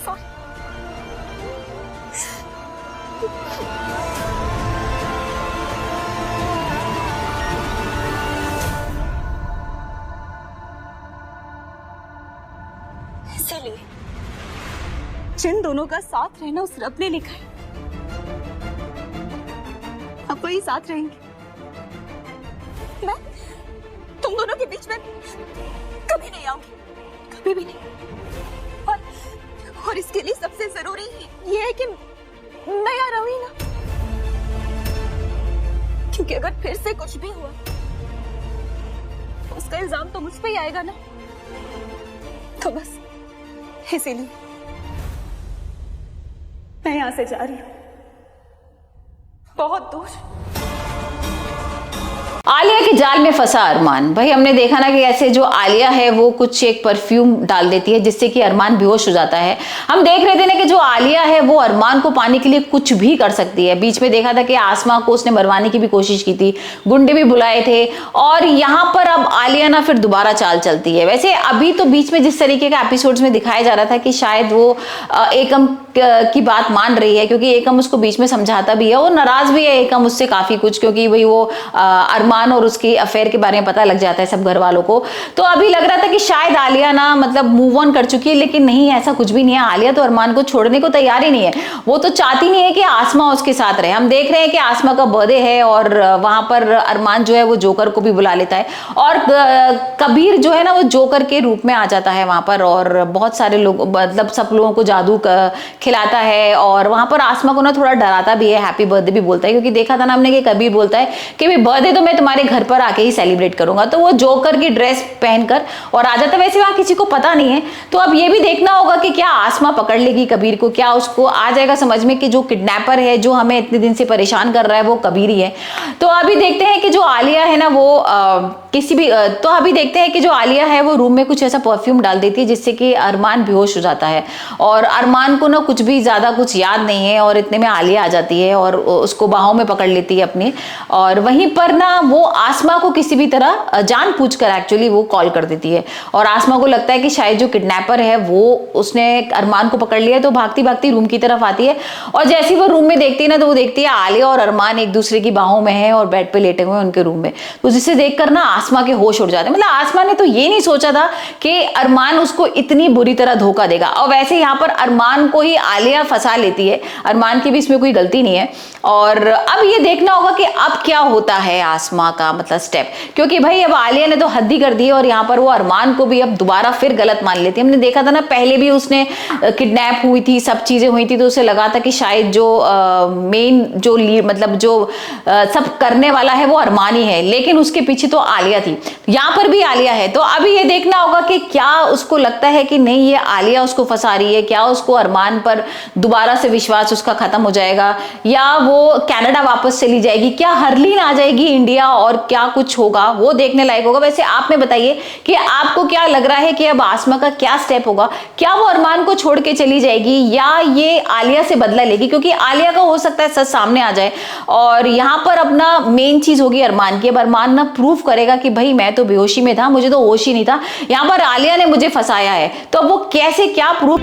Sorry. इसीलिए जिन दोनों का साथ रहना उस रब ने लिखा है, अब वही साथ रहेंगे। मैं तुम दोनों के बीच में कभी नहीं आऊंगी, कभी भी नहीं। और इसके लिए सबसे जरूरी ये है कि मैं यहाँ रहूं ना, क्योंकि अगर फिर से कुछ भी हुआ तो उसका इल्जाम तो मुझ पे ही आएगा ना। तो बस इसीलिए मैं यहाँ से जा रही हूँ, बहुत दूर। आलिया के जाल में फंसा अरमान। भाई हमने देखा ना कि ऐसे जो आलिया है वो कुछ एक परफ्यूम डाल देती है जिससे कि अरमान बेहोश हो जाता है। हम देख रहे थे ना कि जो आलिया है वो अरमान को पाने के लिए कुछ भी कर सकती है। बीच में देखा था कि आसमा को उसने मरवाने की भी कोशिश की थी, गुंडे भी बुलाए थे, और यहाँ पर अब आलिया ना फिर दोबारा चाल चलती है। वैसे अभी तो बीच में जिस तरीके का एपिसोड्स में दिखाया जा रहा था कि शायद वो एकम की बात मान रही है, क्योंकि एकम उसको बीच में समझाता भी है, वो नाराज भी है एकम उससे काफी कुछ, क्योंकि भाई वो अरमान और उसकी अफेयर के बारे में पता लग जाता है सब घर वालों को। तो अभी लग रहा था कि शायद आलिया ना मतलब मूव ऑन कर चुकी है, लेकिन नहीं, ऐसा कुछ भी नहीं है। आलिया तो अरमान को छोड़ने को तैयार ही नहीं है। वो तो चाहती नहीं है कि आसमा उसके साथ रहे। हम देख रहे हैं कि आसमा का बर्थडे है और वहां पर अरमान जो है वो जोकर को भी बुला लेता है, और कबीर जो है ना वो जोकर के रूप में आ जाता है वहां पर, और बहुत सारे लोग मतलब सब लोगों को जादू खिलाता है, और वहां पर आसमा को ना थोड़ा डराता भी है, हैप्पी बर्थडे भी बोलता है, क्योंकि देखा था ना हमने कि कबीर बोलता है कि भाई बर्थडे तो मैं तुम्हारे घर पर आके ही सेलिब्रेट करूंगा। तो वो जोकर की ड्रेस पहनकर और आ जाता है। वैसे वहां किसी को पता नहीं है, तो अब ये भी देखना होगा कि क्या आसमा पकड़ लेगी कबीर को, क्या उसको आ जाएगा समझ में कि जो किडनैपर है, जो हमें इतने दिन से परेशान कर रहा है, वो कबीर ही है। तो अभी देखते हैं कि जो आलिया है ना वो तो अभी देखते हैं कि जो आलिया है वो रूम में कुछ ऐसा परफ्यूम डाल देती है जिससे कि अरमान बेहोश हो जाता है, और अरमान को ना कुछ भी ज्यादा कुछ याद नहीं है, और इतने में आलिया आ जाती है और उसको बाहों में पकड़ लेती है अपनी, और वहीं पर ना वो आसमा को किसी भी तरह जानबूझकर एक्चुअली वो कॉल कर देती है, और आसमा को लगता है कि शायद जो किडनैपर है वो उसने अरमान को पकड़ लिया, तो भागती भागती रूम की तरफ आती है, और जैसे ही वो रूम में देखती है ना तो वो देखती है आलिया और अरमान एक दूसरे की बाहों में है और बेड पे लेटे हुए हैं उनके रूम में। तो जिसे देखकर ना आसमा के होश उड़ जाते हैं। मतलब आसमा ने तो ये नहीं सोचा था कि अरमान उसको इतनी बुरी तरह धोखा देगा, और वैसे यहाँ पर अरमान को ही आलिया फंसा लेती है, अरमान की भी इसमें कोई गलती नहीं है। और अब ये देखना होगा कि अब क्या होता है आसमा का मतलब स्टेप, क्योंकि भाई अब आलिया ने तो हद ही कर दी है, और यहाँ पर वो अरमान को भी अब दोबारा फिर गलत मान लेती है। हमने देखा था ना पहले भी उसने किडनैप हुई थी, सब चीजें हुई थी, तो उसे लगा था कि शायद जो मेन जो मतलब जो सब करने वाला है वो अरमान ही है, लेकिन उसके पीछे तो आलिया थी। यहाँ पर भी आलिया है, तो अभी ये देखना होगा कि क्या उसको लगता है कि नहीं ये आलिया उसको फंसा रही है, क्या उसको अरमान पर दोबारा से विश्वास उसका खत्म हो जाएगा, या वो कनाडा वापस चली जाएगी, क्या हरलीन आ जाएगी इंडिया, और क्या कुछ होगा वो देखने लायक होगा। वैसे आप में बताइए कि आपको क्या लग रहा है कि अब आसमा का क्या स्टेप होगा, क्या वो अरमान को छोड़ के चली जाएगी या ये आलिया से बदला लेगी, क्योंकि आलिया का हो सकता है सच सामने आ जाए, और यहाँ पर अपना मेन चीज होगी अरमान की। अब अरमान ना प्रूव करेगा कि भाई मैं तो बेहोशी में था, मुझे तो होश ही नहीं था, यहाँ पर आलिया ने मुझे फंसाया है, तो अब वो कैसे क्या प्रूव